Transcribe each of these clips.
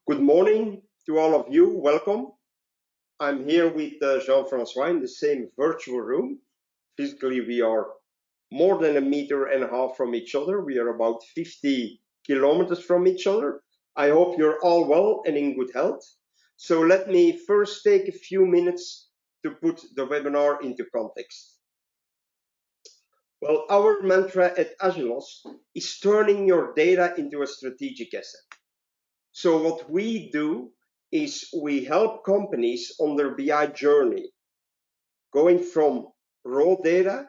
Good morning to all of you. Welcome. I'm here with Jean-Francois in the same virtual room. Physically, we are more than 1.5 meters from each other. We are about 50 kilometers from each other. I hope you're all well and in good health. So let me first take a few minutes to put the webinar into context. Well, our mantra at Agilos is turning your data into a strategic asset. So what we do is we help companies on their BI journey, going from raw data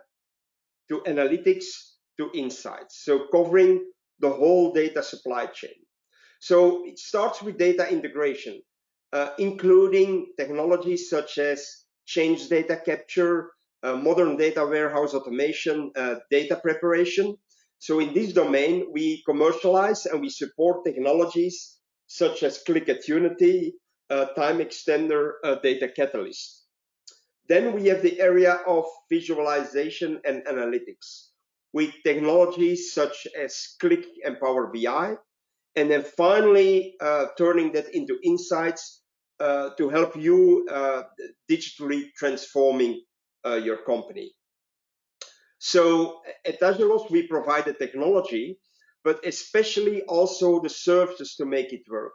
to analytics to insights, so covering the whole data supply chain. So it starts with data integration, including technologies such as change data capture, modern data warehouse automation, data preparation. So in this domain, we commercialize and we support technologies such as Qlik at Unity, TimeXtender Data Catalyst. Then we have the area of visualization and analytics with technologies such as Qlik and Power BI. And then finally, turning that into insights to help you digitally transforming your company. So at Agilos, we provide the technology, but especially also the services to make it work.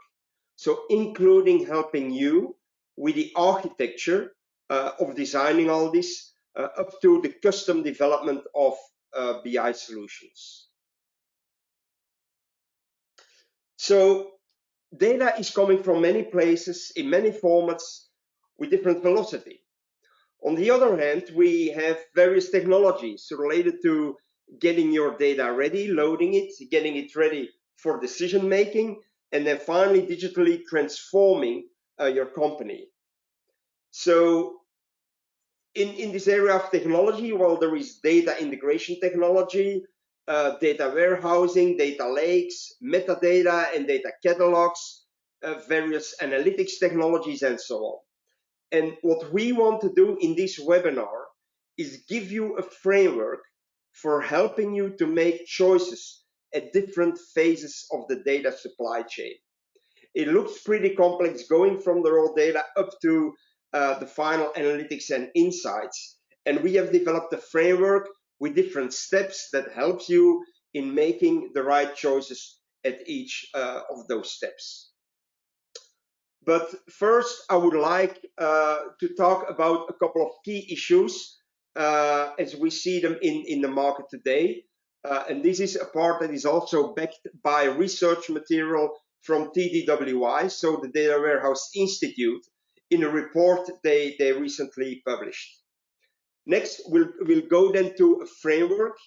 So including helping you with the architecture of designing all this up to the custom development of BI solutions. So data is coming from many places in many formats with different velocity. On the other hand, we have various technologies related to getting your data ready, loading it, getting it ready for decision making, and then finally digitally transforming your company. So in this area of technology, well, there is data integration technology, data warehousing, data lakes, metadata and data catalogs, various analytics technologies, and so on. And what we want to do in this webinar is give you a framework for helping you to make choices at different phases of the data supply chain. It looks pretty complex going from the raw data up to the final analytics and insights. And we have developed a framework with different steps that helps you in making the right choices at each of those steps. But first, I would like to talk about a couple of key issues as we see them in the market today. And this is a part that is also backed by research material from TDWI, so the Data Warehouse Institute, in a report they recently published. Next, we'll go then to a framework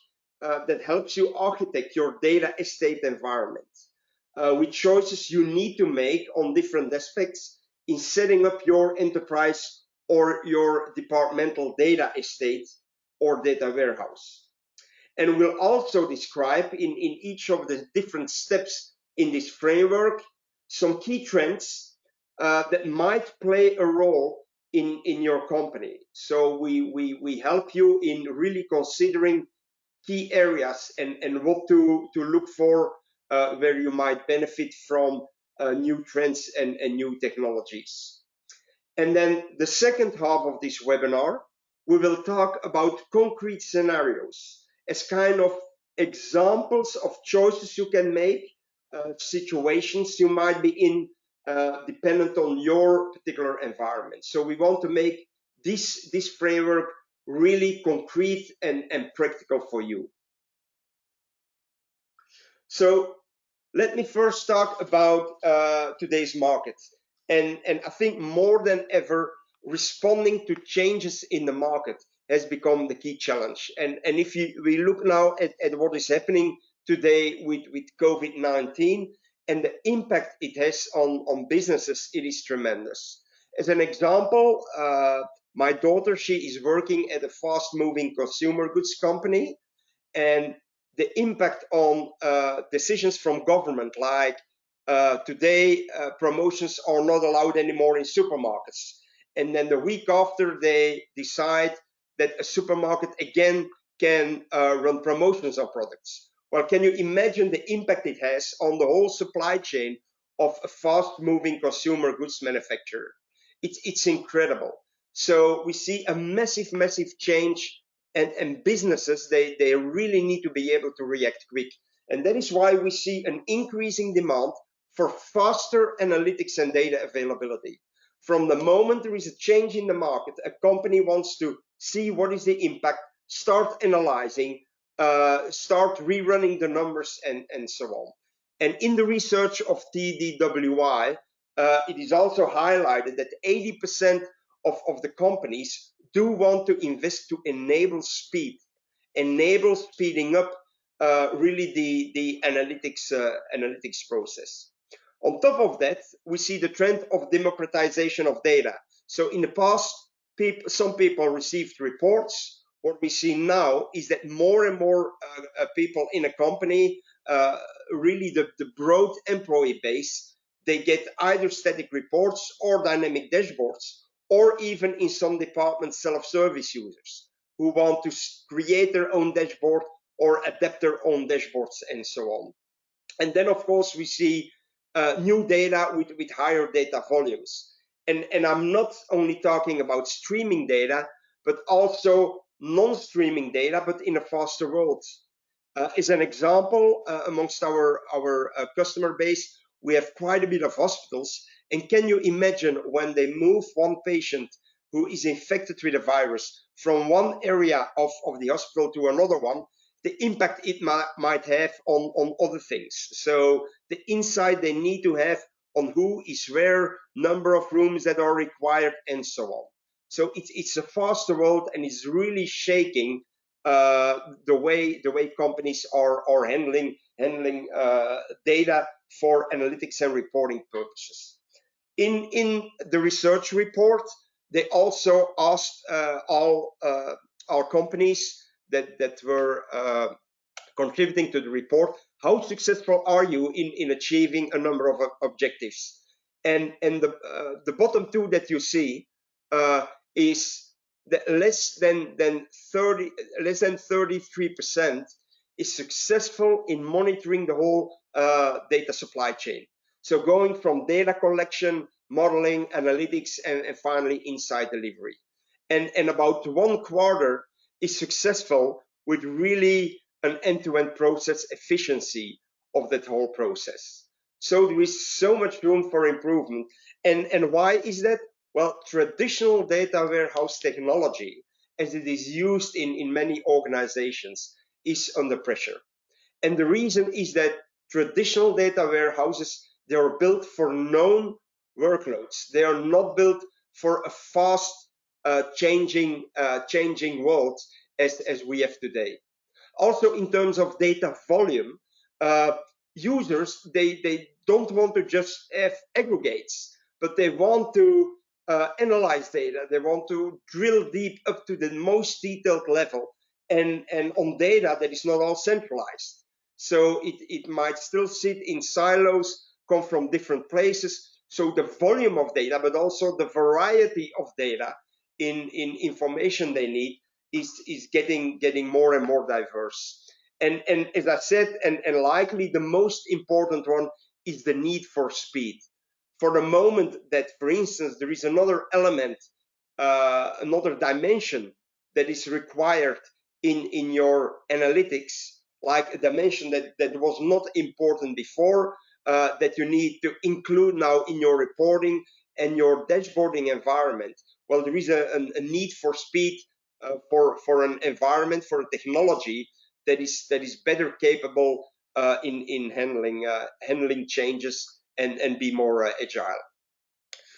that helps you architect your data estate environment. With choices you need to make on different aspects in setting up your enterprise or your departmental data estate or data warehouse. And we'll also describe in each of the different steps in this framework some key trends that might play a role in your company. So we help you in really considering key areas and what to look for where you might benefit from new trends and new technologies. And then the second half of this webinar, we will talk about concrete scenarios as kind of examples of choices you can make, situations you might be in, dependent on your particular environment. So we want to make this framework really concrete and practical for you. So let me first talk about today's market. And I think more than ever, responding to changes in the market has become the key challenge. And if we look now at what is happening today with COVID-19 and the impact it has on businesses, it is tremendous. As an example, my daughter, she is working at a fast-moving consumer goods company, and the impact on decisions from government, like today promotions are not allowed anymore in supermarkets, and then the week after they decide that a supermarket again can run promotions on products. Well, can you imagine the impact it has on the whole supply chain of a fast-moving consumer goods manufacturer. It's incredible. So we see a massive change, and businesses, they really need to be able to react quick. And that is why we see an increasing demand for faster analytics and data availability. From the moment there is a change in the market, a company wants to see what is the impact, start analyzing, start rerunning the numbers, and so on. And in the research of TDWI, it is also highlighted that 80% of the companies do want to invest to enable speed, enable speeding up really the analytics process. On top of that, we see the trend of democratization of data. So in the past, some people received reports. What we see now is that more and more people in a company, really the broad employee base, they get either static reports or dynamic dashboards, or even in some departments, self-service users who want to create their own dashboard or adapt their own dashboards and so on. And then, of course, we see new data with higher data volumes. And I'm not only talking about streaming data, but also non-streaming data, but in a faster world. As an example, amongst our customer base, we have quite a bit of hospitals. And can you imagine when they move one patient who is infected with a virus from one area of the hospital to another one, the impact it might have on other things. So the insight they need to have on who is where, number of rooms that are required, and so on. So it's a faster world, and it's really shaking the way companies are handling data for analytics and reporting purposes. In the research report, they also asked all companies that were contributing to the report, how successful are you in achieving a number of objectives? And the bottom two that you see is that less than 33% is successful in monitoring the whole data supply chain. So going from data collection, modeling, analytics, and finally insight delivery. And about 1/4 is successful with really an end-to-end process efficiency of that whole process. So there is so much room for improvement. And why is that? Well, traditional data warehouse technology, as it is used in many organizations, is under pressure. And the reason is that traditional data warehouses, they are built for known workloads. They are not built for a fast changing world as we have today. Also, in terms of data volume, users, they don't want to just have aggregates, but they want to analyze data. They want to drill deep up to the most detailed level, and on data that is not all centralized. So it might still sit in silos, come from different places. So the volume of data, but also the variety of data in information they need is getting more and more diverse. And as I said, and likely the most important one is the need for speed. For the moment that, for instance, there is another element, another dimension that is required in your analytics, like a dimension that was not important before, that you need to include now in your reporting and your dashboarding environment. Well, there is a need for speed for an environment, for a technology that is better capable in handling changes and be more agile.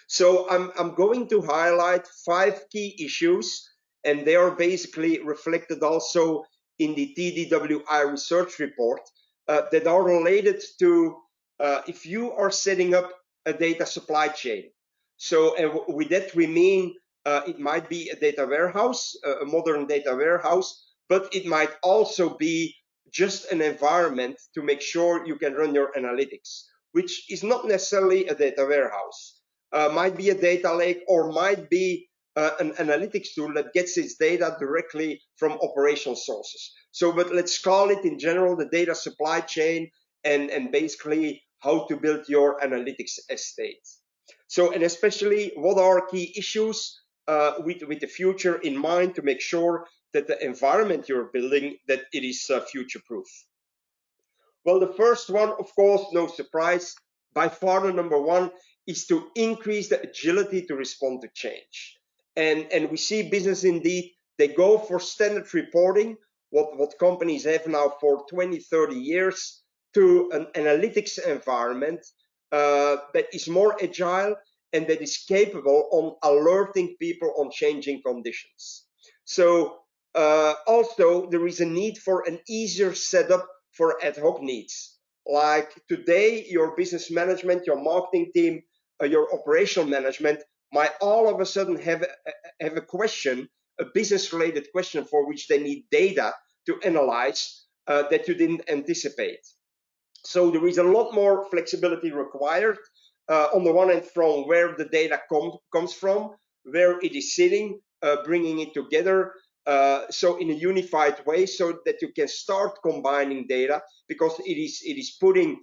So I'm going to highlight 5 key issues, and they are basically reflected also in the TDWI research report that are related to if you are setting up a data supply chain. So and with that we mean it might be a data warehouse, a modern data warehouse, but it might also be just an environment to make sure you can run your analytics, which is not necessarily a data warehouse. Might be a data lake, or might be an analytics tool that gets its data directly from operational sources. So, but let's call it in general the data supply chain, and basically how to build your analytics estate. So, and especially what are key issues with the future in mind to make sure that the environment you're building, that it is future-proof. Well, the first one, of course, no surprise, by far the number one is to increase the agility to respond to change. And we see business indeed, they go for standard reporting, what companies have now for 20, 30 years, to an analytics environment that is more agile and that is capable on alerting people on changing conditions. So also there is a need for an easier setup for ad hoc needs. Like today, your business management, your marketing team, your operational management might all of a sudden have a question, a business-related question for which they need data to analyze that you didn't anticipate. So there is a lot more flexibility required. On the one hand, from where the data comes from, where it is sitting, bringing it together, so in a unified way, so that you can start combining data, because it is putting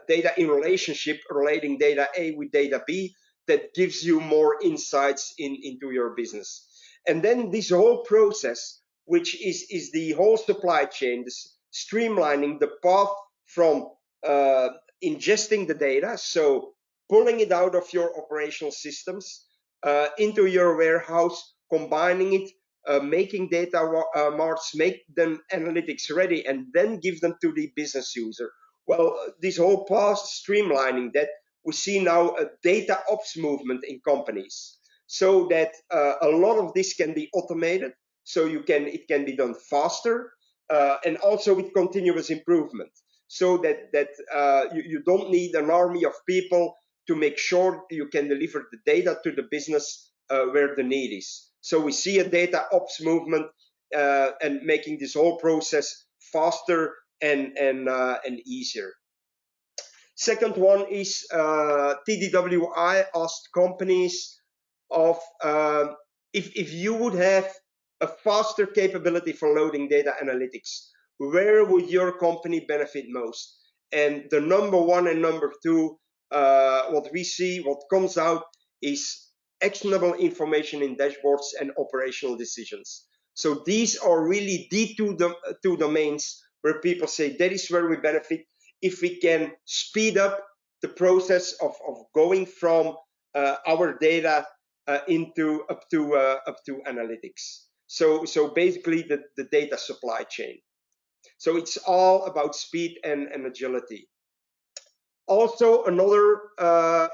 data in relationship, relating data A with data B, that gives you more insights into your business. And then this whole process, which is the whole supply chain, this streamlining the path from ingesting the data, so pulling it out of your operational systems into your warehouse, combining it, making data marts, make them analytics ready, and then give them to the business user. Well, this whole path, streamlining that, we see now a data ops movement in companies, so that a lot of this can be automated, so it can be done faster, and also with continuous improvement, so that you don't need an army of people to make sure you can deliver the data to the business where the need is. So we see a data ops movement and making this whole process faster and easier. Second one is TDWI asked companies of if you would have a faster capability for loading data analytics, where would your company benefit most? And the number one and number two, what we see, what comes out is actionable information in dashboards and operational decisions. So these are really the two domains where people say that is where we benefit if we can speed up the process of going from our data up to analytics. So basically the data supply chain. So it's all about speed and agility. Also, another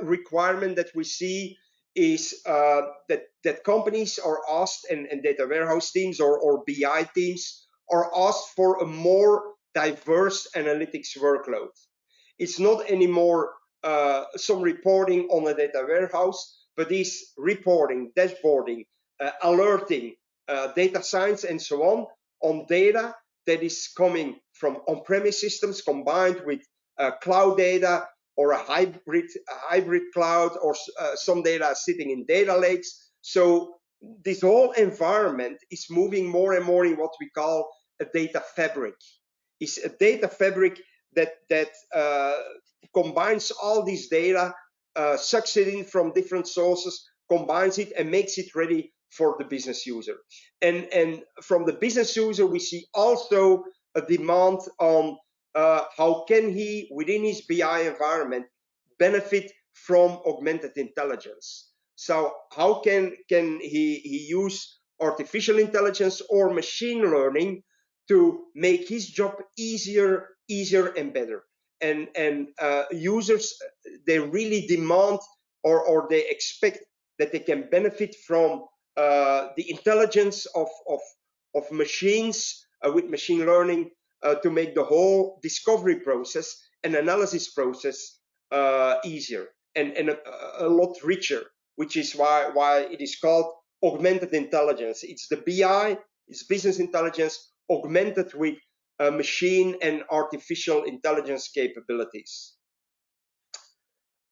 requirement that we see is that companies are asked, and data warehouse teams or BI teams are asked for a more diverse analytics workload. It's not anymore some reporting on a data warehouse, but is reporting, dashboarding, alerting, data science, and so on data that is coming from on-premise systems combined with cloud data, or a hybrid cloud, or some data sitting in data lakes. So this whole environment is moving more and more in what we call a data fabric. It's a data fabric that combines all this data, sucks it in from different sources, combines it, and makes it ready for the business user. And from the business user, we see also a demand on how can he, within his BI environment, benefit from augmented intelligence. So how can he use artificial intelligence or machine learning to make his job easier and better? And users, they really demand or they expect that they can benefit from the intelligence of machines with machine learning to make the whole discovery process and analysis process easier and a lot richer, which is why it is called augmented intelligence. It's the BI, it's business intelligence augmented with machine and artificial intelligence capabilities.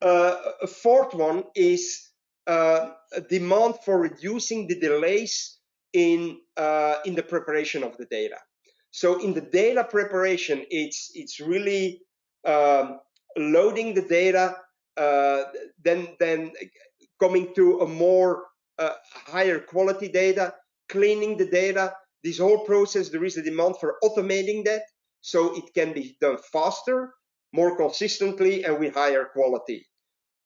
A fourth one is a demand for reducing the delays in the preparation of the data. So in the data preparation, it's really loading the data, then coming to a more higher quality data, cleaning the data. This whole process, there is a demand for automating that, so it can be done faster, more consistently, and with higher quality.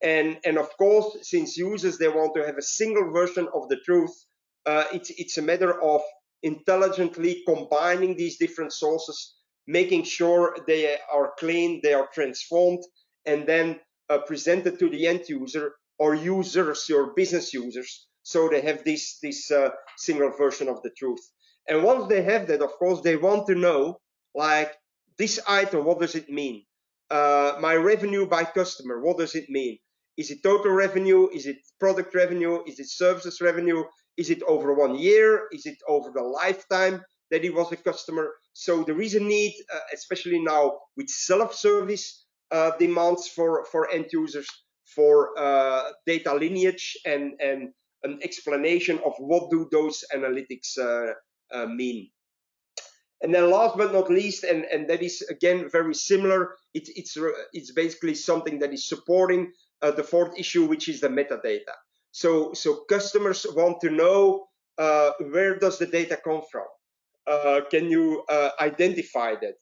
And of course, since users, they want to have a single version of the truth, it's a matter of intelligently combining these different sources, making sure they are clean, they are transformed, and then presented to the end user or users, your business users, so they have this single version of the truth. And once they have that, of course, they want to know, like, this item, what does it mean? My revenue by customer, what does it mean? Is it total revenue? Is it product revenue? Is it services revenue? Is it over 1 year? Is it over the lifetime that he was a customer? So there is a need, especially now with self-service demands for end users, for data lineage and an explanation of what do those analytics mean. And then last but not least, and that is again very similar, it's basically something that is supporting the fourth issue, which is the metadata. So customers want to know where does the data come from? Can you identify that?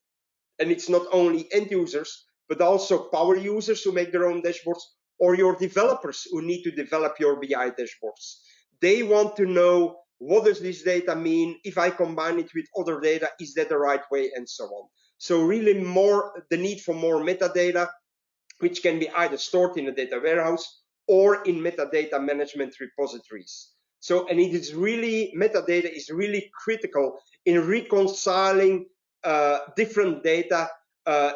And it's not only end users, but also power users who make their own dashboards, or your developers who need to develop your BI dashboards. They want to know, what does this data mean? If I combine it with other data, is that the right way? And so on. So really the need for more metadata, which can be either stored in a data warehouse or in metadata management repositories. So, and it is really, metadata is really critical in reconciling different data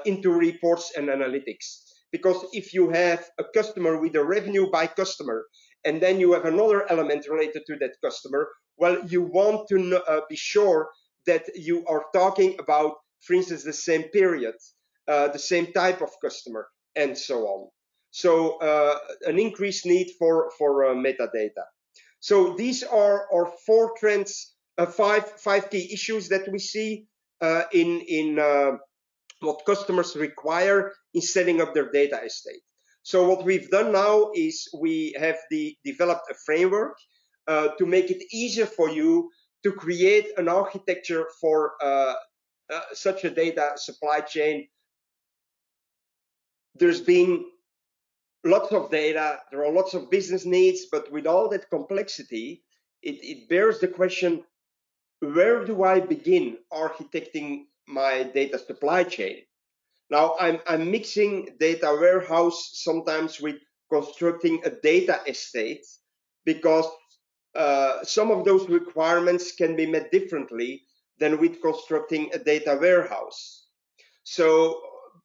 into reports and analytics. Because if you have a customer with a revenue by customer, and then you have another element related to that customer, well, you want to be sure that you are talking about, for instance, the same period, the same type of customer, and so on. So an increased need for metadata. So these are our four trends, five key issues that we see in what customers require in setting up their data estate. So what we've done now is we have developed a framework to make it easier for you to create an architecture for such a data supply chain. There's been lots of data, there are lots of business needs, but with all that complexity, it bears the question, where do I begin architecting my data supply chain? Now, I'm mixing data warehouse sometimes with constructing a data estate, because some of those requirements can be met differently than with constructing a data warehouse. So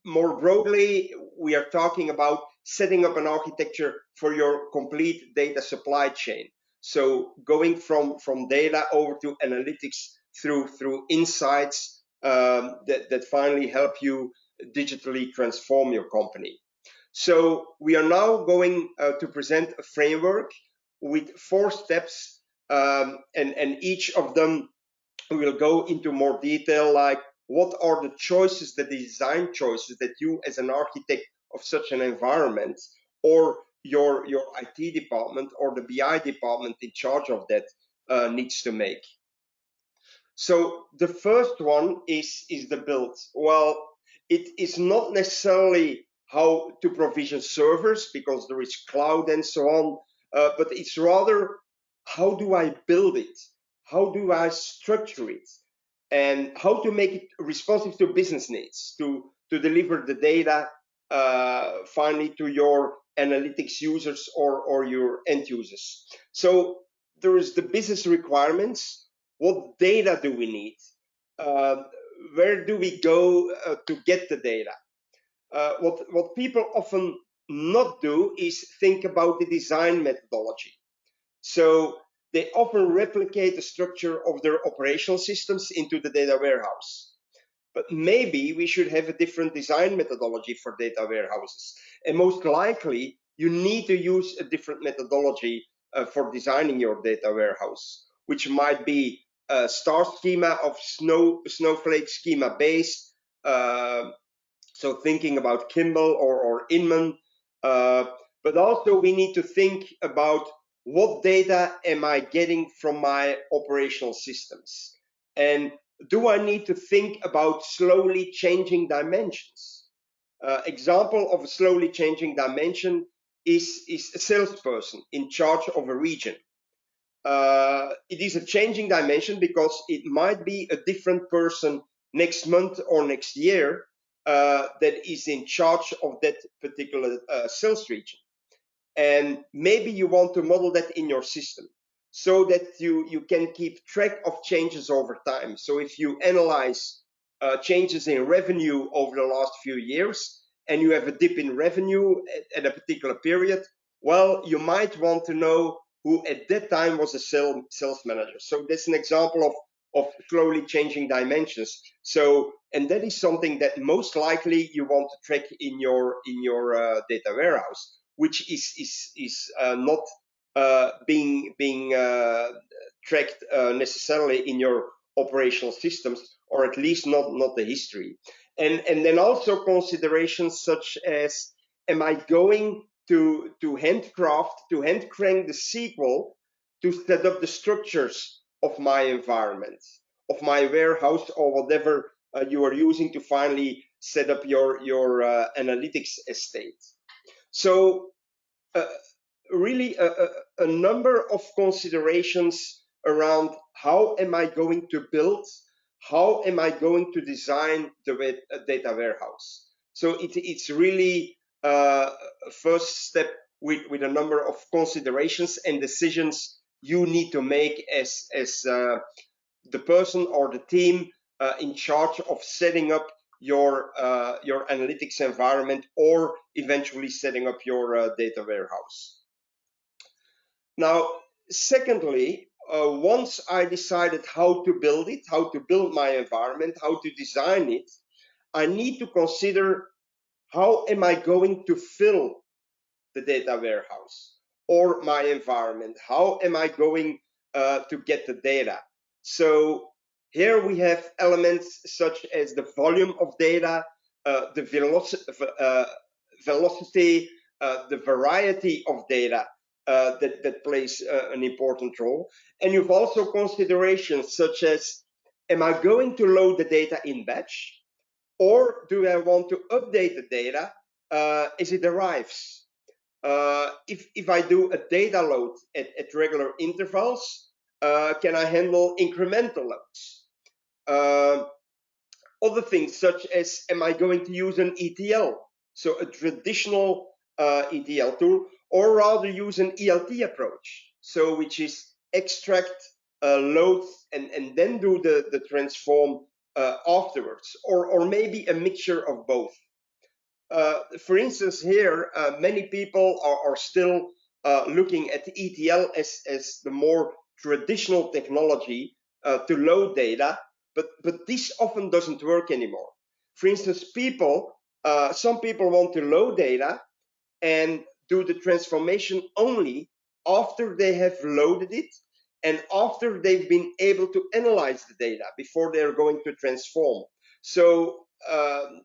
more broadly, we are talking about setting up an architecture for your complete data supply chain. So going from data over to analytics through insights that finally help you digitally transform your company. So we are now going to present a framework with 4 steps, and each of them will go into more detail, like what are the choices, the design choices that you as an architect of such an environment, or your IT department or the BI department in charge of that needs to make. So the first one is the build. Well, it is not necessarily how to provision servers, because there is cloud and so on, but it's rather, how do I build it? How do I structure it? And how to make it responsive to business needs, to deliver the data finally to your analytics users or your end users. So there is the business requirements. What data do we need? Where do we go to get the data? What people often not do is think about the design methodology. So they often replicate the structure of their operational systems into the data warehouse. But maybe we should have a different design methodology for data warehouses. And most likely, you need to use a different methodology for designing your data warehouse, which might be a star schema of snowflake schema based, So thinking about Kimball or Inman, but also we need to think about what data am I getting from my operational systems? And do I need to think about slowly changing dimensions? Example of a slowly changing dimension is a salesperson in charge of a region. It is a changing dimension because it might be a different person next month or next year that is in charge of that particular sales region. And maybe you want to model that in your system so that you can keep track of changes over time. So if you analyze changes in revenue over the last few years and you have a dip in revenue at a particular period, well, you might want to know who at that time was a sales manager. So that's an example of slowly changing dimensions. So, and that is something that most likely you want to track in your data warehouse, which is not being tracked necessarily in your operational systems, or at least not the history. And then also considerations such as, am I going to handcraft, to hand crank the SQL to set up the structures of my environment, of my warehouse, or whatever you are using to finally set up your analytics estate. So really a number of considerations around how am I going to build, how am I going to design the data warehouse. So it's really a first step with a number of considerations and decisions you need to make as the person or the team in charge of setting up your analytics environment, or eventually setting up your data warehouse. Now, secondly, once I decided how to build it, how to build my environment, how to design it, I need to consider how am I going to fill the data warehouse or my environment? How am I going to get the data? So here we have elements such as the volume of data, the velocity, the variety of data that plays an important role. And you've also considerations such as, am I going to load the data in batch? Or do I want to update the data as it arrives? If I do a data load at regular intervals, can I handle incremental loads? Other things such as, am I going to use an ETL, so a traditional ETL tool, or rather use an ELT approach, so which is extract, load, and then do the transform afterwards, or maybe a mixture of both. For instance, here, many people are still looking at ETL as the more traditional technology to load data, but this often doesn't work anymore. For instance, some people want to load data and do the transformation only after they have loaded it and after they've been able to analyze the data before they're going to transform. So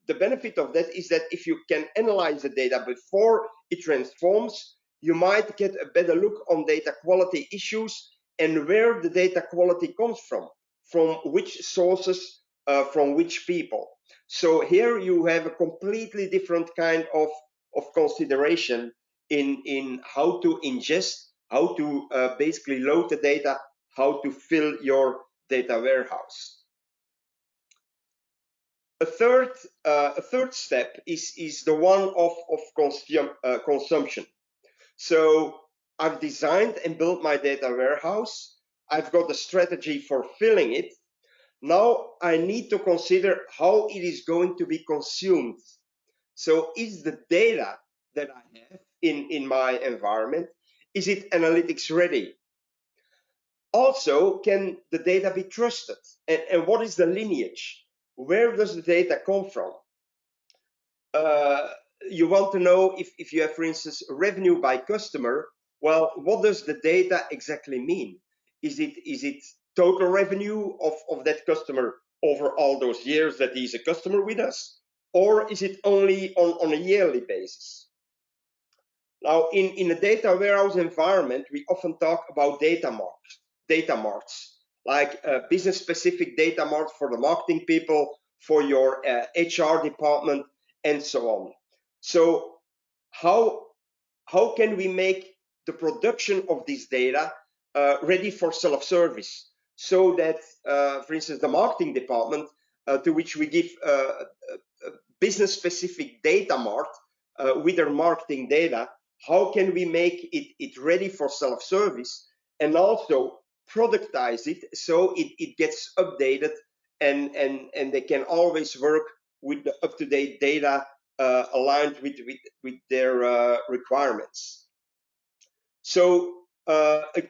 the benefit of that is that if you can analyze the data before it transforms, you might get a better look on data quality issues and where the data quality comes from which sources, from which people. So here you have a completely different kind of consideration in how to ingest, how to basically load the data, how to fill your data warehouse. A third step is the one of consumption. So I've designed and built my data warehouse. I've got a strategy for filling it. Now I need to consider how it is going to be consumed. So is the data that I have in my environment, is it analytics ready? Also, can the data be trusted? And what is the lineage? Where does the data come from? You want to know if you have, for instance, revenue by customer. Well, what does the data exactly mean? Is it total revenue of that customer over all those years that he's a customer with us? or is it only on a yearly basis? Now, in a data warehouse environment, we often talk about data marts, like a business-specific data mart for the marketing people, for your HR department, and so on. So how can we make the production of this data ready for self-service, so that, for instance, the marketing department, to which we give a business-specific data mart with their marketing data, how can we make it ready for self-service and also productize it so it gets updated and they can always work with the up-to-date data aligned with their requirements. So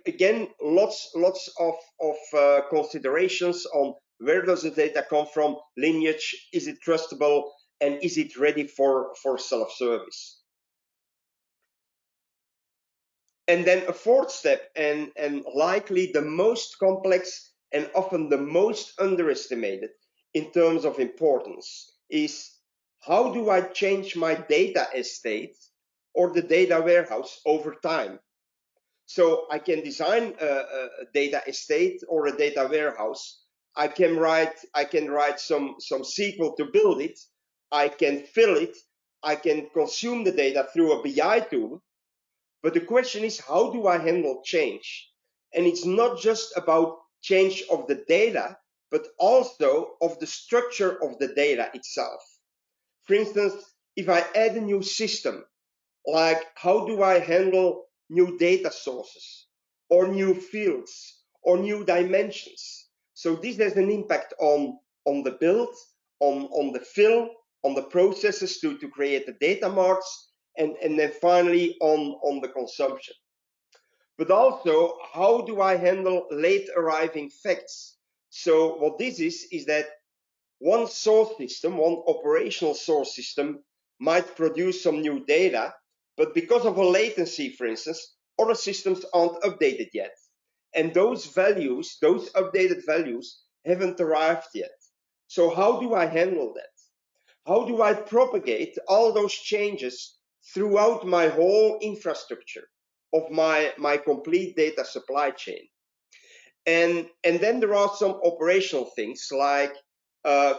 again, lots of considerations on where does the data come from, lineage, is it trustable, and is it ready for self-service? And then a fourth step, and likely the most complex and often the most underestimated in terms of importance, is how do I change my data estate or the data warehouse over time? So I can design a data estate or a data warehouse. I can write some SQL to build it. I can fill it. I can consume the data through a BI tool. But the question is, how do I handle change? And it's not just about change of the data, but also of the structure of the data itself. For instance, if I add a new system, like how do I handle new data sources or new fields or new dimensions? So this has an impact on the build, on the fill, on the processes to create the data marts, and then finally on the consumption. But also, how do I handle late arriving facts? So what this is that one source system, one operational source system, might produce some new data, but because of a latency, for instance, other systems aren't updated yet. And those values, those updated values, haven't arrived yet. So how do I handle that? How do I propagate all those changes throughout my whole infrastructure of my complete data supply chain? And then there are some operational things like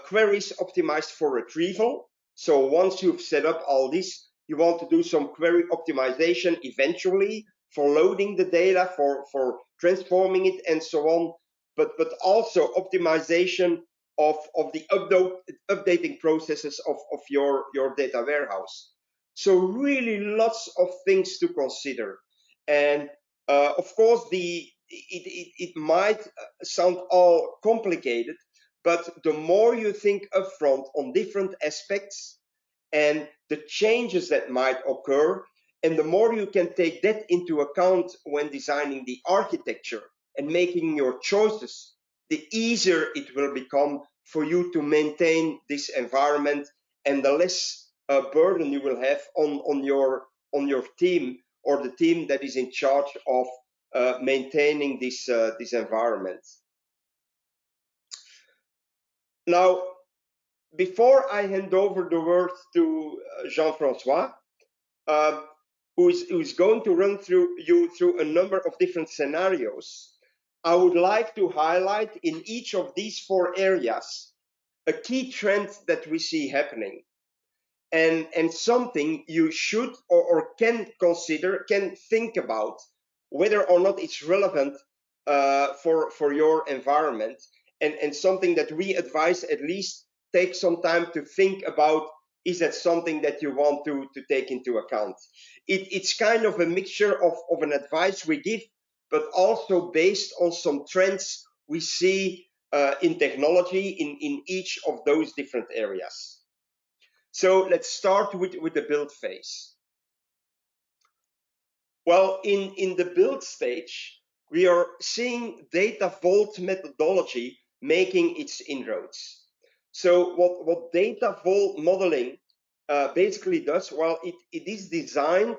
queries optimized for retrieval. So once you've set up all this, you want to do some query optimization eventually for loading the data, for transforming it, and so on. But also optimization of the updating processes of your data warehouse. So really lots of things to consider. And of course, it might sound all complicated, but the more you think upfront on different aspects and the changes that might occur, and the more you can take that into account when designing the architecture and making your choices, the easier it will become for you to maintain this environment, and the less burden you will have on your team or the team that is in charge of maintaining this environment. Now, before I hand over the word to Jean-Francois, who is going to run you through a number of different scenarios, I would like to highlight in each of these four areas a key trend that we see happening, and something you should or can consider, can think about whether or not it's relevant for your environment, and something that we advise at least take some time to think about. Is that something that you want to take into account? It's kind of a mixture of an advice we give, but also based on some trends we see in technology in each of those different areas. So let's start with the build phase. Well, in the build stage, we are seeing data vault methodology making its inroads. So what data vault modeling basically does, well, it is designed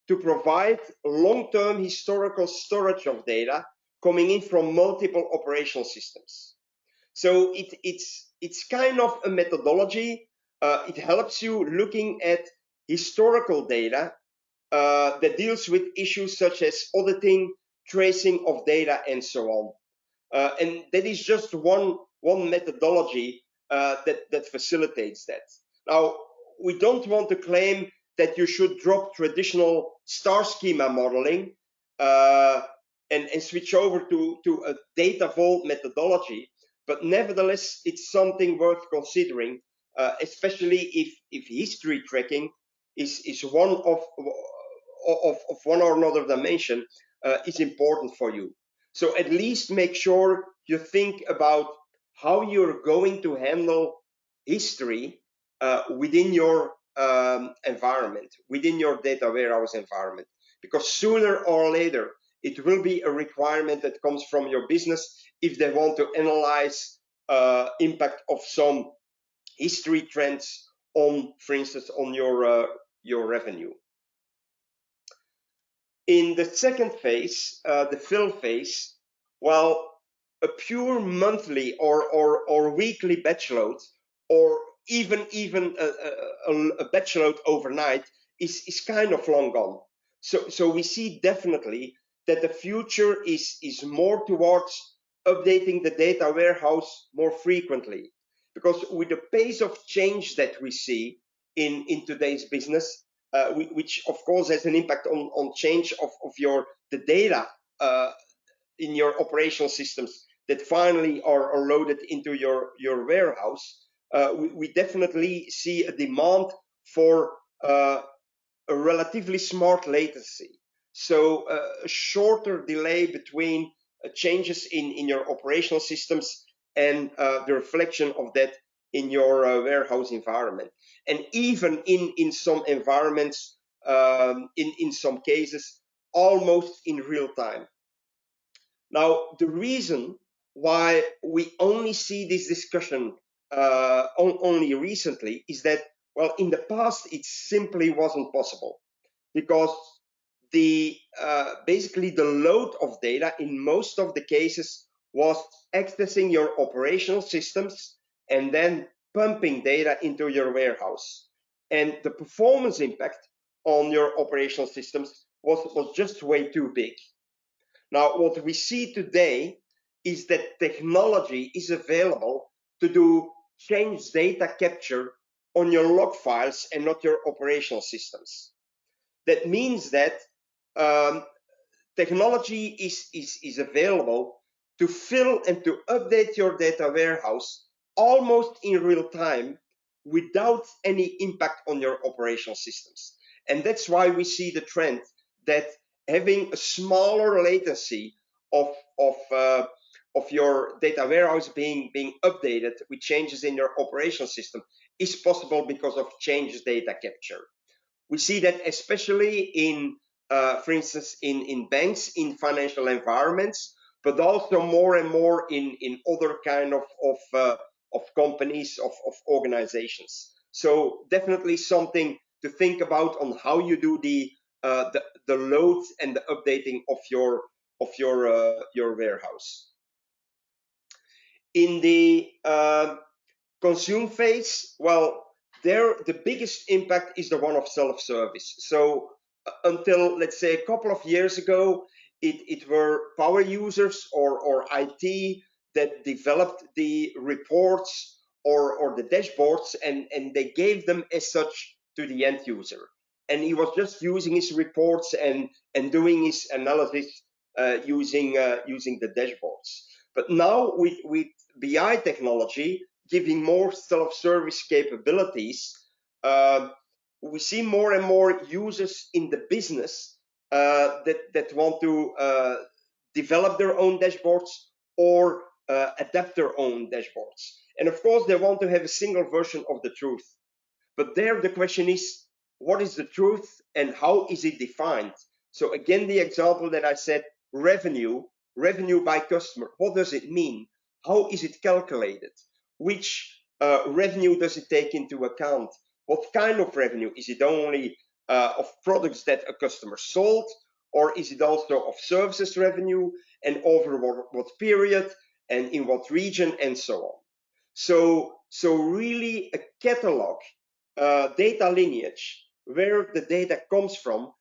to provide long-term historical storage of data coming in from multiple operational systems. So it's kind of a methodology It helps you looking at historical data that deals with issues such as auditing, tracing of data, and so on. And that is just one methodology that facilitates that. Now, we don't want to claim that you should drop traditional star schema modeling and switch over to a data vault methodology, but nevertheless, it's something worth considering, especially if history tracking is one of one or another dimension is important for you. So at least make sure you think about how you're going to handle history within your environment, within your data warehouse environment, because sooner or later it will be a requirement that comes from your business if they want to analyze impact of some history trends on, for instance, on your revenue. In the second phase, the fill phase, well, a pure monthly or weekly batch load, or even a batch load overnight is kind of long gone. So we see definitely that the future is more towards updating the data warehouse more frequently, because with the pace of change that we see in today's business, which of course has an impact on change of the data in your operational systems that finally are loaded into your warehouse. We definitely see a demand for a relatively smart latency. So a shorter delay between changes in your operational systems and the reflection of that in your warehouse environment. And even in some environments, in some cases, almost in real time. Now, the reason why we only see this discussion only recently is that, well, in the past, it simply wasn't possible, because basically the load of data in most of the cases was accessing your operational systems and then pumping data into your warehouse. And the performance impact on your operational systems was just way too big. Now, what we see today is that technology is available to do change data capture on your log files and not your operational systems. That means that technology is available to fill and to update your data warehouse almost in real time without any impact on your operational systems. And that's why we see the trend that having a smaller latency of your data warehouse being updated with changes in your operational system is possible because of change data capture. We see that especially in, for instance, in banks, in financial environments, but also more and more in other kind of companies, of organizations. So definitely something to think about on how you do the load and the updating of your warehouse. In the consume phase, well, there the biggest impact is the one of self-service. So until, let's say, a couple of years ago, it were power users or IT that developed the reports or the dashboards, and they gave them as such to the end user. And he was just using his reports and doing his analysis using the dashboards. But now with BI technology giving more self-service capabilities, we see more and more users in the business that want to develop their own dashboards or adapt their own dashboards. And of course, they want to have a single version of the truth. But there the question is, what is the truth and how is it defined? So again, the example that I said, revenue by customer, what does it mean? How is it calculated? Which revenue does it take into account? What kind of revenue? Is it only of products that a customer sold, or is it also of services revenue, and over what period, and in what region, and so on? So really a catalog, data lineage, where the data comes from,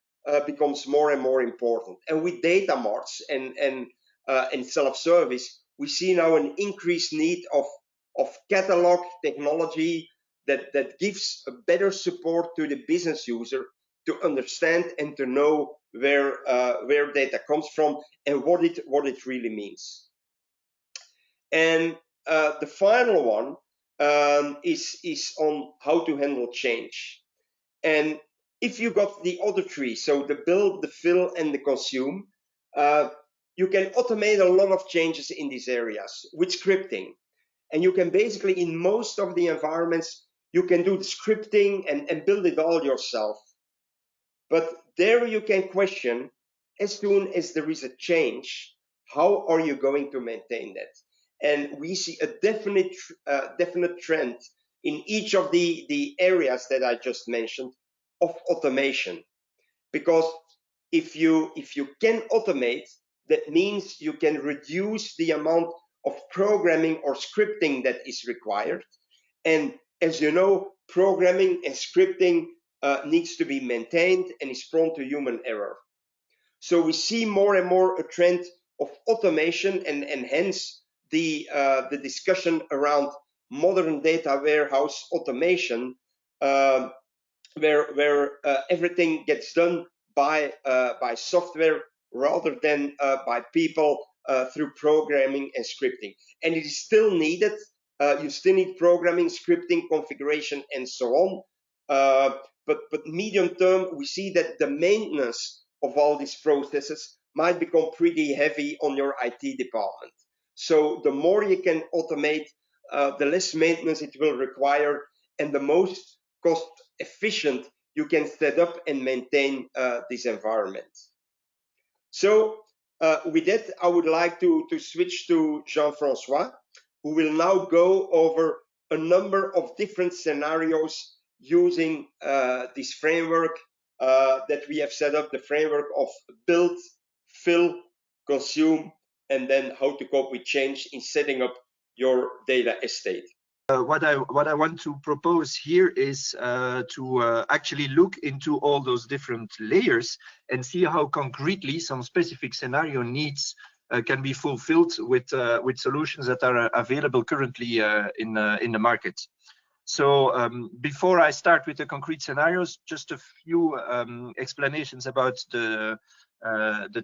becomes more and more important. And with data marts and self-service, we see now an increased need of catalog technology that gives a better support to the business user to understand and to know where data comes from and what it really means. And the final one is on how to handle change. And if you got the other three, so the build, the fill, and the consume, you can automate a lot of changes in these areas with scripting. And you can basically, in most of the environments, you can do the scripting and build it all yourself. But there you can question, as soon as there is a change, how are you going to maintain that? And we see a definite trend in each of the areas that I just mentioned of automation. Because if you can automate, that means you can reduce the amount of programming or scripting that is required. And as you know, programming and scripting needs to be maintained and is prone to human error. So we see more and more a trend of automation, and hence the discussion around modern data warehouse automation, where everything gets done by software rather than by people through programming and scripting. And it is still needed. You still need programming, scripting, configuration, and so on. But medium term, we see that the maintenance of all these processes might become pretty heavy on your IT department. So the more you can automate, the less maintenance it will require, and the most cost efficient you can set up and maintain this environment. So with that, I would like to switch to Jean-François, who will now go over a number of different scenarios using this framework that we have set up, the framework of build, fill, consume, and then how to cope with change in setting up your data estate. What I want to propose here is to actually look into all those different layers and see how concretely some specific scenario needs can be fulfilled with solutions that are available currently in the market. So before I start with the concrete scenarios, just a few explanations about the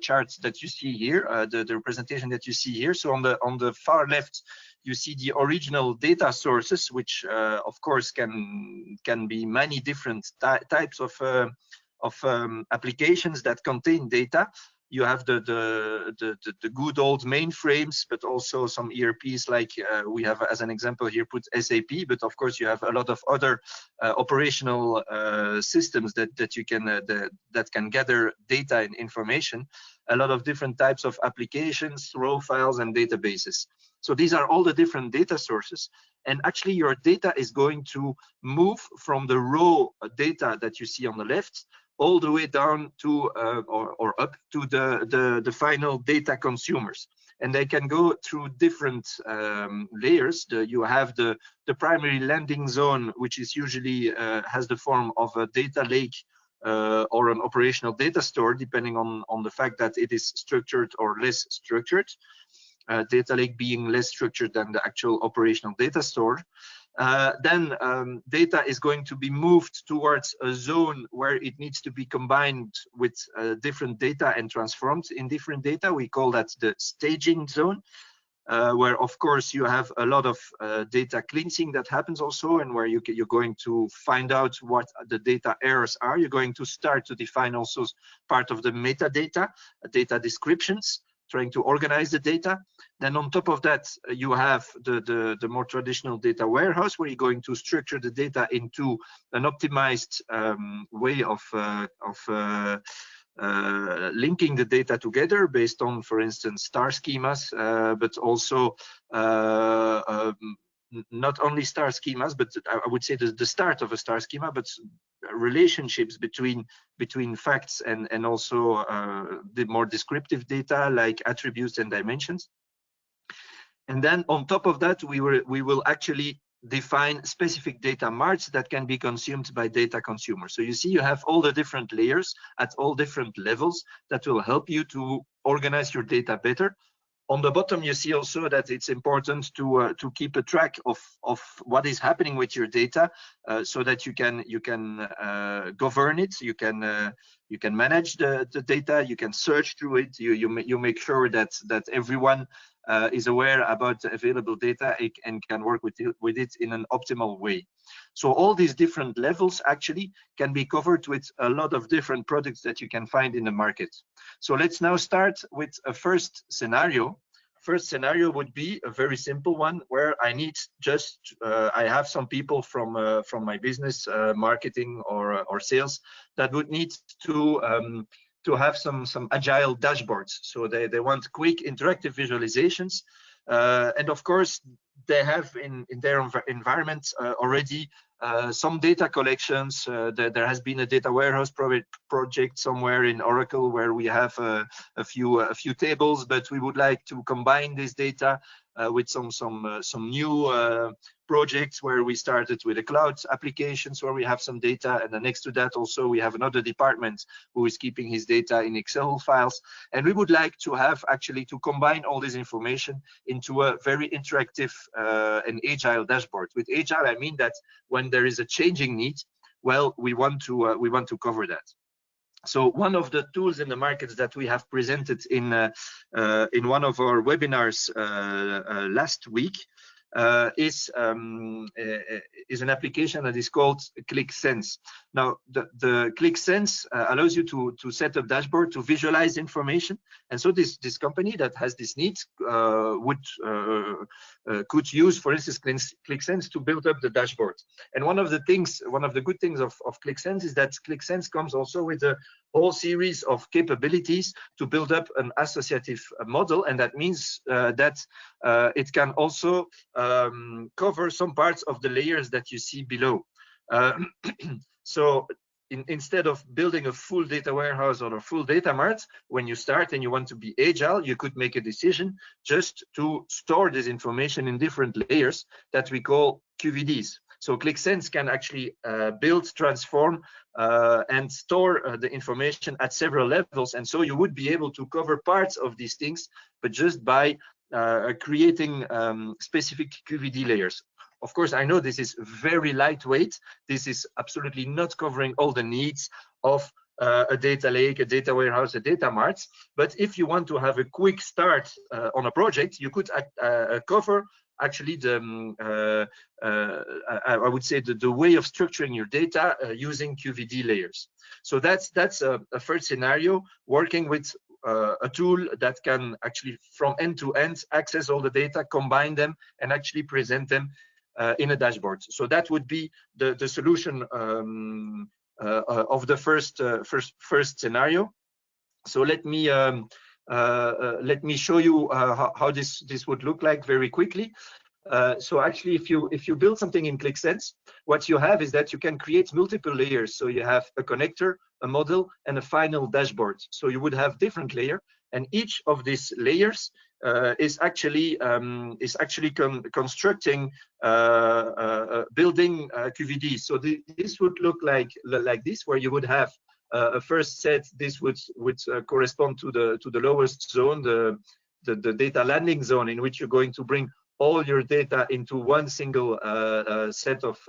charts that you see here, the representation that you see here. So on the far left, you see the original data sources, which of course can be many different types of applications that contain data. You have the good old mainframes, but also some ERPs like we have as an example here put SAP. But of course you have a lot of other operational systems that you can that can gather data and information. A lot of different types of applications, raw files, and databases. So these are all the different data sources. And actually your data is going to move from the raw data that you see on the left all the way down to or up to the final data consumers. And they can go through different layers. You have the primary landing zone, which is usually has the form of a data lake or an operational data store, depending on the fact that it is structured or less structured. Data lake being less structured than the actual operational data store. Then data is going to be moved towards a zone where it needs to be combined with different data and transformed in different data. We call that the staging zone, where of course you have a lot of data cleansing that happens also, and where you're going to find out what the data errors are. You're going to start to define also part of the metadata, data descriptions, trying to organize the data. Then on top of that, you have the more traditional data warehouse, where you're going to structure the data into an optimized way of linking the data together based on, for instance, star schemas, but also not only star schemas, but I would say the start of a star schema, but relationships between facts and also the more descriptive data like attributes and dimensions. And then on top of that, we will actually define specific data marts that can be consumed by data consumers. So you see, you have all the different layers at all different levels that will help you to organize your data better. On the bottom, you see also that it's important to keep a track of what is happening with your data, so that you can govern it, you can manage the data, you can search through it, you make sure that everyone is aware about the available data and can work with it in an optimal way. So all these different levels actually can be covered with a lot of different products that you can find in the market. So let's now start with a first scenario. First scenario would be a very simple one where I need just I have some people from my business, marketing or sales, that would need to have some agile dashboards. So they want quick interactive visualizations, and of course they have in their environment already some data collections. There has been a data warehouse project somewhere in Oracle where we have a few tables, but we would like to combine this data with some new projects where we started with a cloud applications where we have some data, and then next to that also we have another department who is keeping his data in Excel files, and we would like to have actually to combine all this information into a very interactive and agile dashboard. With agile, I mean that when there is a changing need, well, we want to cover that. So one of the tools in the markets that we have presented in one of our webinars last week is an application that is called Qlik Sense. Now, the Qlik Sense allows you to set up dashboard to visualize information, and so this company that has this need could use, for instance, Qlik Sense to build up the dashboard. And one of the good things of Qlik Sense is that Qlik Sense comes also with a whole series of capabilities to build up an associative model, and that means that it can also cover some parts of the layers that you see below. So instead of building a full data warehouse or a full data mart, when you start and you want to be agile, you could make a decision just to store this information in different layers that we call QVDs. So Qlik Sense can actually build, transform, and store the information at several levels. And so you would be able to cover parts of these things, but just by creating specific QVD layers. Of course, I know this is very lightweight. This is absolutely not covering all the needs of a data lake, a data warehouse, a data mart. But if you want to have a quick start on a project, you could cover actually the I would say the way of structuring your data using QVD layers. So that's a first scenario, working with a tool that can actually from end to end access all the data, combine them, and actually present them in a dashboard. So that would be the solution of the first scenario. So let me show you how this would look like very quickly. So actually, if you build something in Qlik Sense, what you have is that you can create multiple layers. So you have a connector, a model, and a final dashboard. So you would have different layers, and each of these layers is actually constructing building QVD. So this would look like this, where you would have a first set. This would correspond to the lowest zone, the data landing zone, in which you're going to bring all your data into one single set of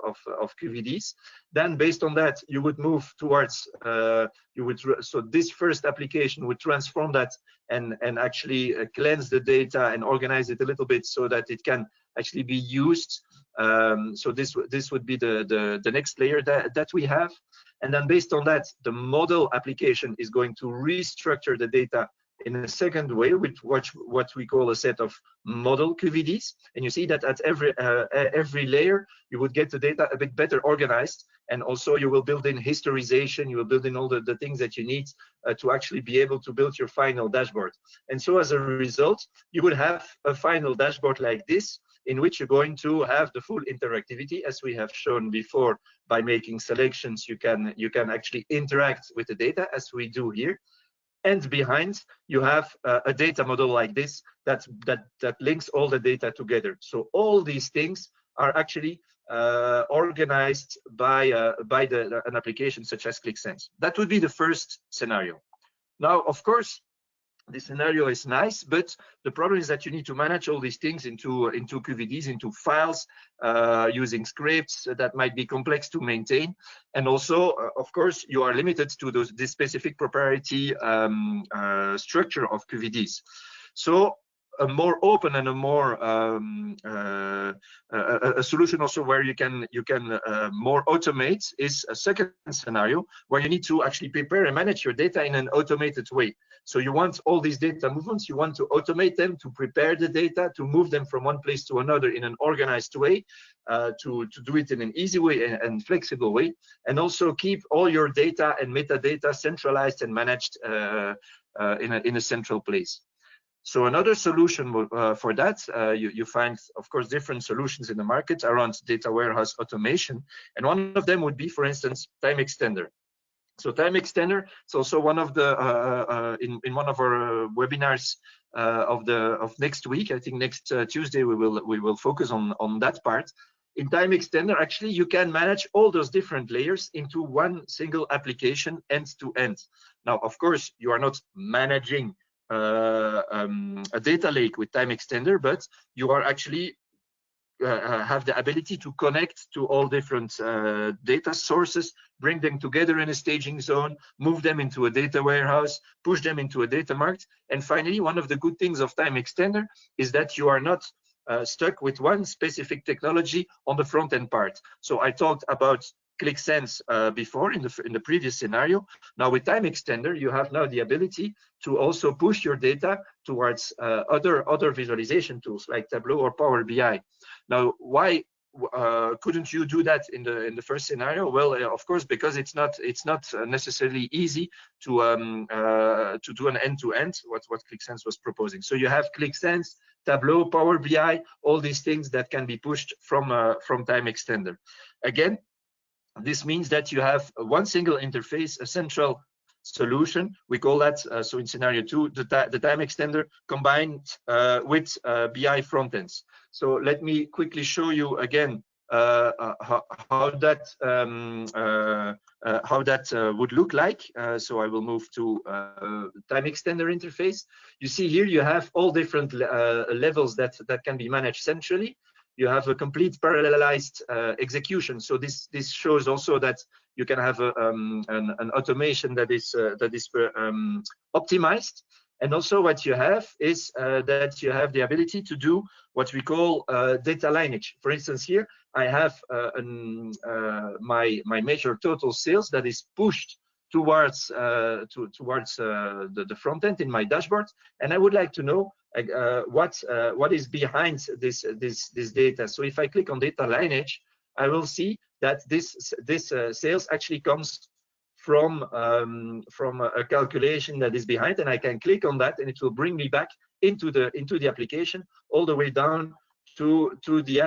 QVDs. Then based on that, you would move towards, so this first application would transform that and actually cleanse the data and organize it a little bit so that it can actually be used. So this would be the next layer that we have. And then based on that, the model application is going to restructure the data in a second way with what we call a set of model QVDs. And you see that at every layer, you would get the data a bit better organized. And also you will build in historization, you will build in all the things that you need to actually be able to build your final dashboard. And so as a result, you would have a final dashboard like this, in which you're going to have the full interactivity, as we have shown before. By making selections, you can actually interact with the data, as we do here. and behind you have a data model like this that links all the data together. So all these things are actually organized by an application such as Qlik Sense. That would be the first scenario. Now, of course, this scenario is nice, but the problem is that you need to manage all these things into QVDs, into files, using scripts that might be complex to maintain. And also, of course, you are limited to this specific proprietary structure of QVDs. So a more open and a more a solution also where you can more automate is a second scenario where you need to actually prepare and manage your data in an automated way. So you want all these data movements, you want to automate them, to prepare the data, to move them from one place to another in an organized way, to do it in an easy way and flexible way, and also keep all your data and metadata centralized and managed in a central place. So another solution for that, you find, of course, different solutions in the market around data warehouse automation. And one of them would be, for instance, TimeXtender. So TimeXtender is also one of the, in one of our webinars of next week. I think next Tuesday we will focus on that part. In TimeXtender, actually, you can manage all those different layers into one single application end to end. Now, of course, you are not managing a data lake with TimeXtender, but you are actually have the ability to connect to all different data sources, bring them together in a staging zone, move them into a data warehouse, push them into a data mart. And finally, one of the good things of TimeXtender is that you are not stuck with one specific technology on the front end part. So I talked about Qlik Sense before in the previous scenario. Now with TimeXtender, you have now the ability to also push your data towards other visualization tools like Tableau or Power BI. Now, why couldn't you do that in the first scenario? Well, of course, because it's not necessarily easy to do an end-to-end what Qlik Sense was proposing. So you have Qlik Sense, Tableau, Power BI, all these things that can be pushed from TimeXtender. Again, this means that you have one single interface, a central solution. We call that, so in scenario 2, the TimeXtender combined with BI front-ends. So let me quickly show you again how that would look like. So I will move to TimeXtender interface. You see here you have all different levels that can be managed centrally. You have a complete parallelized execution. So this shows also that you can have an automation that is optimized. And also what you have is that you have the ability to do what we call data lineage. For instance, here I have my major total sales that is pushed towards the front end in my dashboard, and I would like to know what is behind this data. So if I click on data lineage, I will see that this sales actually comes from a calculation that is behind, and I can click on that, and it will bring me back into the application all the way down to the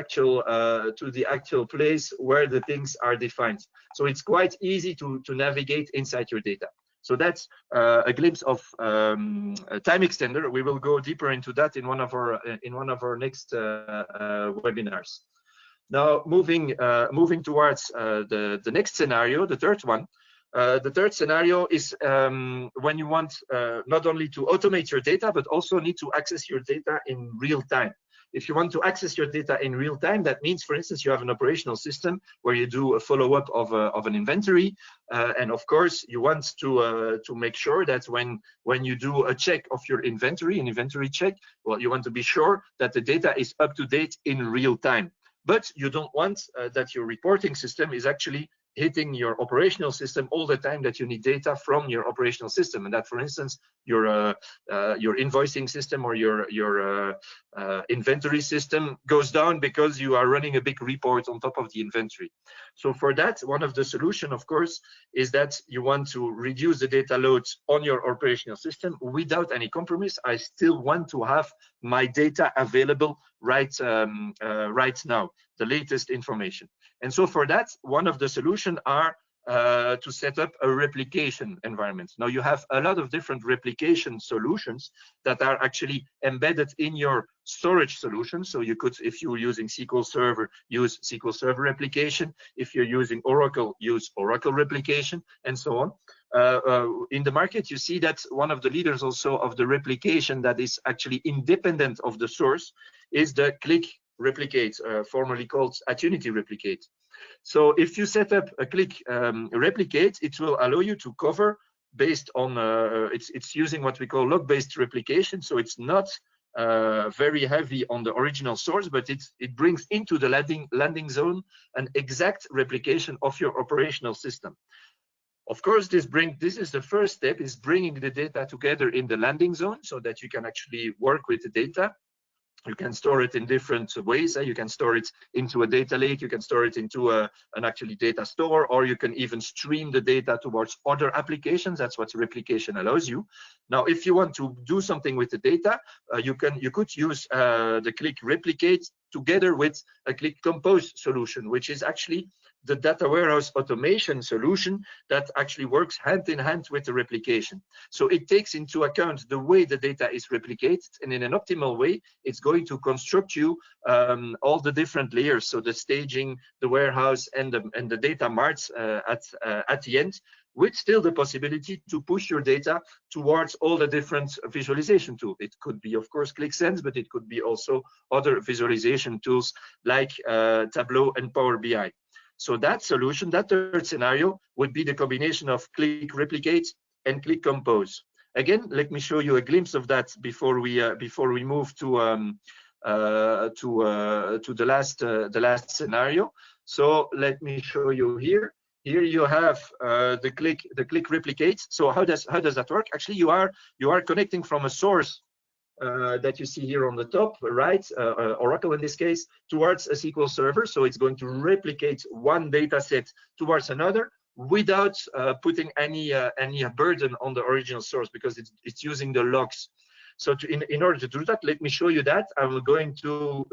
actual place where the things are defined. So it's quite easy to navigate inside your data. So that's a glimpse of TimeXtender. We will go deeper into that in one of our next webinars. Now moving towards the next scenario, the third one. The third scenario is when you want not only to automate your data, but also need to access your data in real time. If you want to access your data in real time, that means, for instance, you have an operational system where you do a follow-up of an inventory, and of course, you want to make sure that when you do a check of your inventory, an inventory check, well, you want to be sure that the data is up to date in real time. But you don't want that your reporting system is actually hitting your operational system all the time, that you need data from your operational system, and that, for instance, your invoicing system or your inventory system goes down because you are running a big report on top of the inventory. So for that, one of the solution, of course, is that you want to reduce the data load on your operational system without any compromise. I still want to have my data available right now, the latest information. And so for that, one of the solutions are to set up a replication environment. Now you have a lot of different replication solutions that are actually embedded in your storage solution. So you could, if you're using SQL Server, use SQL Server replication. If you're using Oracle, use Oracle replication, and so on. In the market, you see that one of the leaders also of the replication that is actually independent of the source is the Qlik replicate, formerly called Attunity replicate. So if you set up a Qlik replicate, it will allow you to cover based on, it's using what we call log-based replication. So it's not very heavy on the original source, but it brings into the landing zone an exact replication of your operational system. Of course, this is the first step, is bringing the data together in the landing zone so that you can actually work with the data. You can store it in different ways. You can store it into a data lake. You can store it into an actually data store, or you can even stream the data towards other applications. That's what replication allows you. Now, if you want to do something with the data, you could use the Qlik replicate together with a Qlik compose solution, which is actually the data warehouse automation solution that actually works hand in hand with the replication. So it takes into account the way the data is replicated, and in an optimal way, it's going to construct you all the different layers. So the staging, the warehouse, and the data marts at the end, with still the possibility to push your data towards all the different visualization tools. It could be, of course, Qlik Sense, but it could be also other visualization tools like Tableau and Power BI. So that solution, that third scenario, would be the combination of Qlik replicate and Qlik compose. Again, let me show you a glimpse of that before we move to the last scenario. So let me show you here. Here you have the Qlik replicate. So how does that work? Actually, you are connecting from a source that you see here on the top right, Oracle in this case, towards a SQL Server. So it's going to replicate one data set towards another without putting any burden on the original source, because it's using the logs. So in order to do that, let me show you that. I'm going to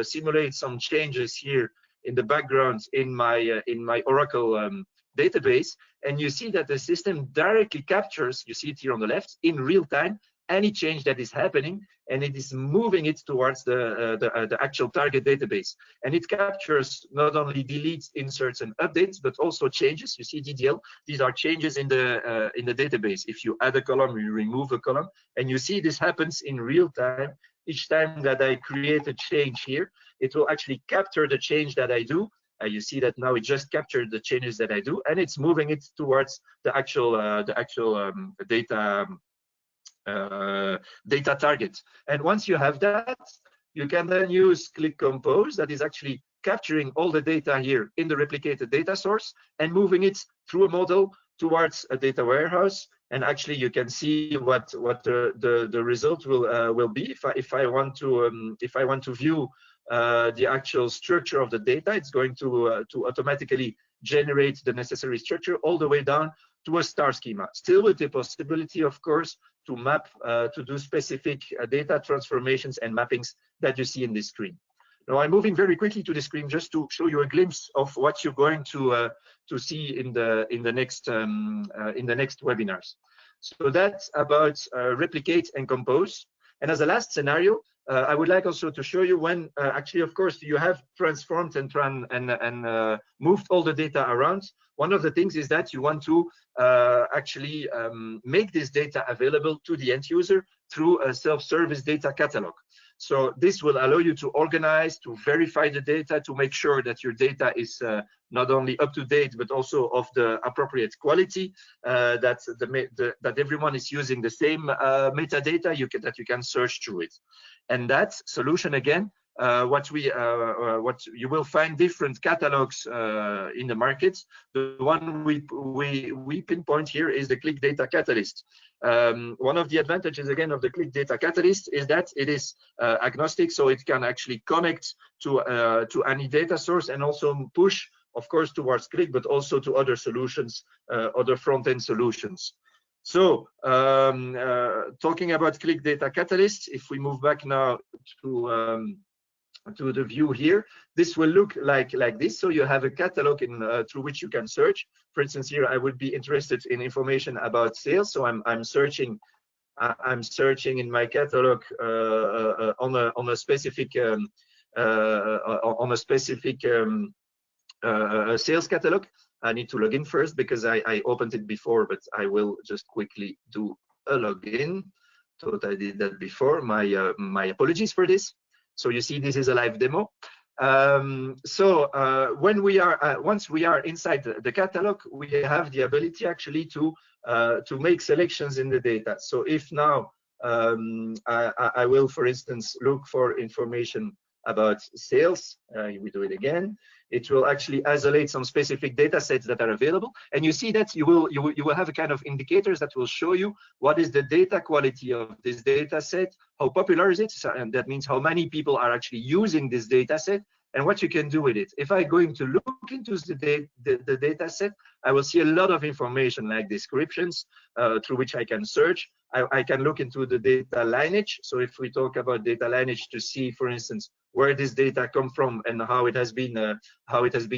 simulate some changes here in the background in my Oracle database, and you see that the system directly captures, you see it here on the left, in real time, any change that is happening, and it is moving it towards the actual target database. And it captures not only deletes, inserts, and updates, but also changes. You see DDL. These are changes in the database. If you add a column, you remove a column, and you see this happens in real time. Each time that I create a change here, it will actually capture the change that I do. You see that now it just captured the changes that I do, and it's moving it towards the actual data target. And once you have that, you can then use Qlik compose, that is actually capturing all the data here in the replicated data source and moving it through a model towards a data warehouse. And actually, you can see what the result will be. If I want to view the actual structure of the data, it's going to automatically generate the necessary structure all the way down to a star schema, still with the possibility, of course, to map, to do specific data transformations and mappings that you see in this screen. Now I'm moving very quickly to the screen just to show you a glimpse of what you're going to see in the next webinars. So that's about replicate and compose. And as a last scenario, I would like also to show you when actually, of course, you have transformed and moved all the data around. One of the things is that you want to actually make this data available to the end user through a self-service data catalog. So this will allow you to organize, to verify the data, to make sure that your data is not only up to date, but also of the appropriate quality, that everyone is using the same metadata that you can search through it. And that solution, again, what you will find different catalogs in the market. The one we pinpoint here is the Qlik Data Catalyst. One of the advantages, again, of the Qlik Data Catalyst is that it is agnostic, so it can actually connect to any data source and also push, of course, towards Qlik, but also to other solutions, other front-end solutions. So talking about Qlik Data Catalyst, if we move back now to to the view here, this will look like this. So you have a catalog through which you can search. For instance, here I would be interested in information about sales, so I'm searching in my catalog on a specific sales catalog. I need to log in first because I opened it before, but I will just quickly do a login. Thought I did that before. My apologies for this. So you see, this is a live demo. When we are once we are inside the catalog, we have the ability actually to make selections in the data. So if now I will, for instance, look for information about sales, we do it again. It will actually isolate some specific data sets that are available, and you see that you will have a kind of indicators that will show you what is the data quality of this data set, how popular is it, and that means how many people are actually using this data set, and what you can do with it. If I'm going to look into the data set, I will see a lot of information like descriptions through which I can search. I can look into the data lineage. So if we talk about data lineage to see, for instance, where this data come from and how it has been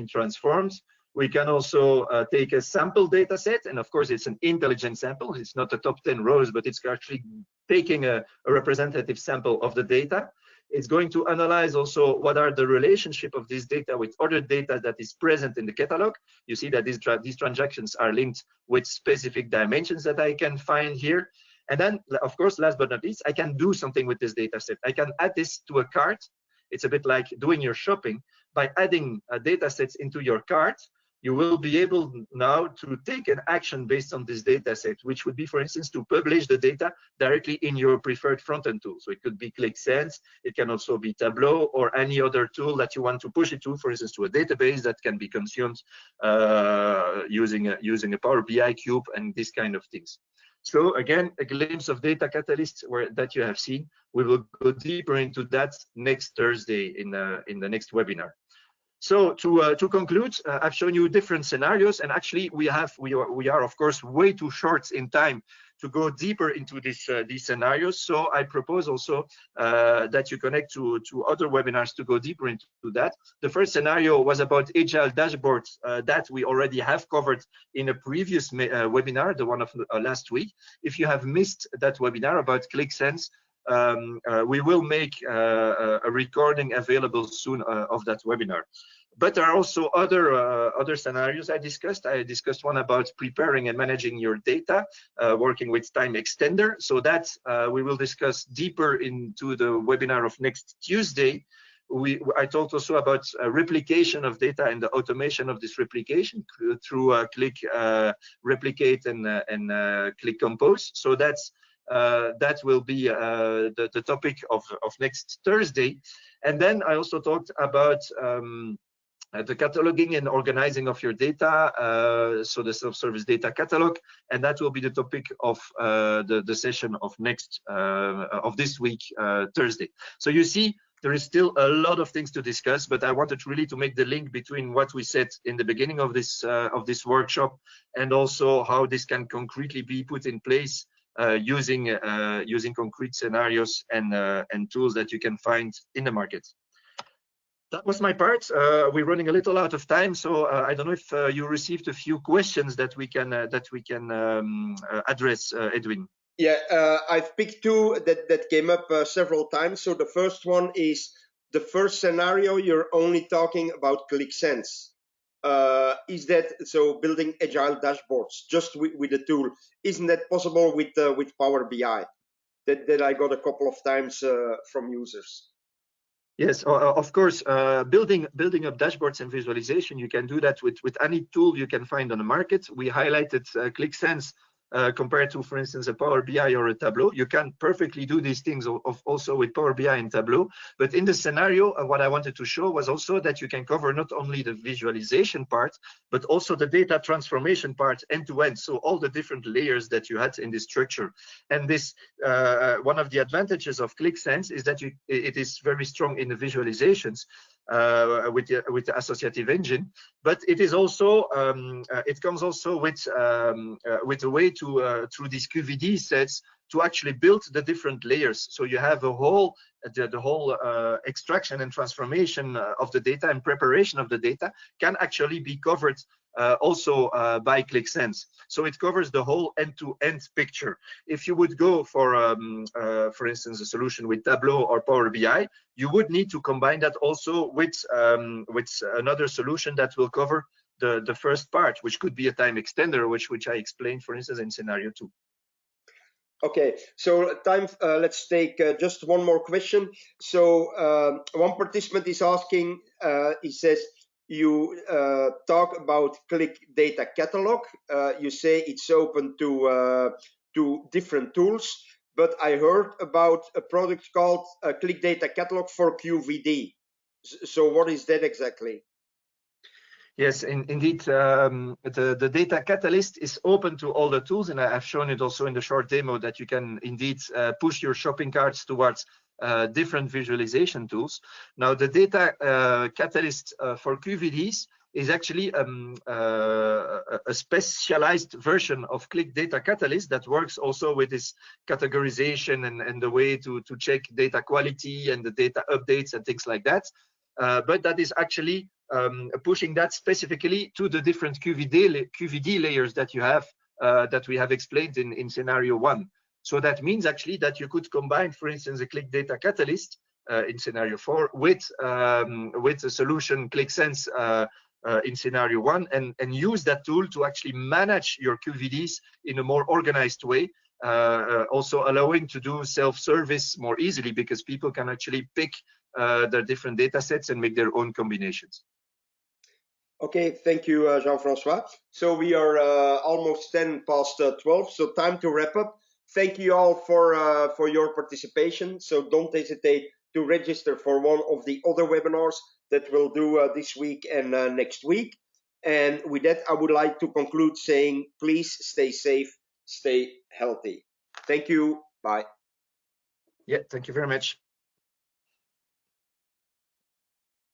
transformed. We can also take a sample data set, and of course it's an intelligent sample. It's not the top 10 rows, but it's actually taking a representative sample of the data. It's going to analyze also what are the relationship of this data with other data that is present in the catalog. You see that these transactions are linked with specific dimensions that I can find here. And then, of course, last but not least, I can do something with this data set. I can add this to a cart. It's a bit like doing your shopping. By adding data sets into your cart, you will be able now to take an action based on this data set, which would be, for instance, to publish the data directly in your preferred front-end tool. So it could be Qlik Sense, it can also be Tableau, or any other tool that you want to push it to, for instance, to a database that can be consumed using a Power BI cube and these kind of things. So again, a glimpse of Data Catalyst that you have seen. We will go deeper into that next Thursday in the next webinar. So to conclude, I've shown you different scenarios, and actually we are of course way too short in time to go deeper into these scenarios. So I propose also that you connect to other webinars to go deeper into that. The first scenario was about Agile Dashboards that we already have covered in a previous webinar, the one of last week. If you have missed that webinar about Qlik Sense, we will make a recording available soon of that webinar. But there are also other scenarios I discussed. I discussed one about preparing and managing your data, working with TimeXtender. So that we will discuss deeper into the webinar of next Tuesday. I talked also about replication of data and the automation of this replication through Qlik Replicate and Qlik Compose. So that will be the topic of next Thursday. And then I also talked about the cataloging and organizing of your data, so the self-service data catalog, and that will be the topic of the session of this week, Thursday. So you see, there is still a lot of things to discuss, but I wanted really to make the link between what we said in the beginning of this workshop and also how this can concretely be put in place using concrete scenarios and tools that you can find in the market. That was my part. We're running a little out of time, so I don't know if you received a few questions that we can address, Edwin. Yeah, I've picked two that came up several times. So the first one is the first scenario. You're only talking about Qlik Sense. Is that so? Building agile dashboards just with the tool, isn't that possible with Power BI? That I got a couple of times from users. Yes, of course. Building up dashboards and visualization, you can do that with any tool you can find on the market. We highlighted Qlik Sense compared to, for instance, a Power BI or a Tableau. You can perfectly do these things also with Power BI and Tableau. But in the scenario, what I wanted to show was also that you can cover not only the visualization part, but also the data transformation part end to end. So all the different layers that you had in this structure. And this one of the advantages of Qlik Sense is that it is very strong in the visualizations. With the associative engine, but it is also it comes also with a way to through these QVD sets to actually build the different layers. So you have a whole, the whole extraction and transformation of the data and preparation of the data can actually be covered also by Qlik Sense. So it covers the whole end-to-end picture. If you would go for instance, a solution with Tableau or Power BI, you would need to combine that also with another solution that will cover the first part, which could be a time extender, which I explained, for instance, in scenario 2. Okay, so let's take just one more question. So one participant is asking, he says, you talk about Qlik Data Catalog. You say it's open to different tools, but I heard about a product called Qlik Data Catalog for QVD. So what is that exactly? Yes, indeed, the data catalyst is open to all the tools, and I've shown it also in the short demo that you can indeed push your shopping carts towards different visualization tools. Now, the data catalyst for QVDs is actually a specialized version of Qlik Data Catalyst that works also with this categorization and the way to check data quality and the data updates and things like that. But that is actually pushing that specifically to the different QVD layers that you have, that we have explained in scenario 1. So that means actually that you could combine, for instance, a Qlik Data Catalyst in scenario 4 with a solution Qlik Sense in scenario 1 and use that tool to actually manage your QVDs in a more organized way, also allowing to do self-service more easily because people can actually pick their different data sets and make their own combinations. Okay, thank you, Jean-Francois. So we are almost 10 past 12, so time to wrap up. Thank you all for your participation. So don't hesitate to register for one of the other webinars that we'll do this week and next week. And with that, I would like to conclude saying, please stay safe, stay healthy. Thank you. Bye. Yeah, thank you very much.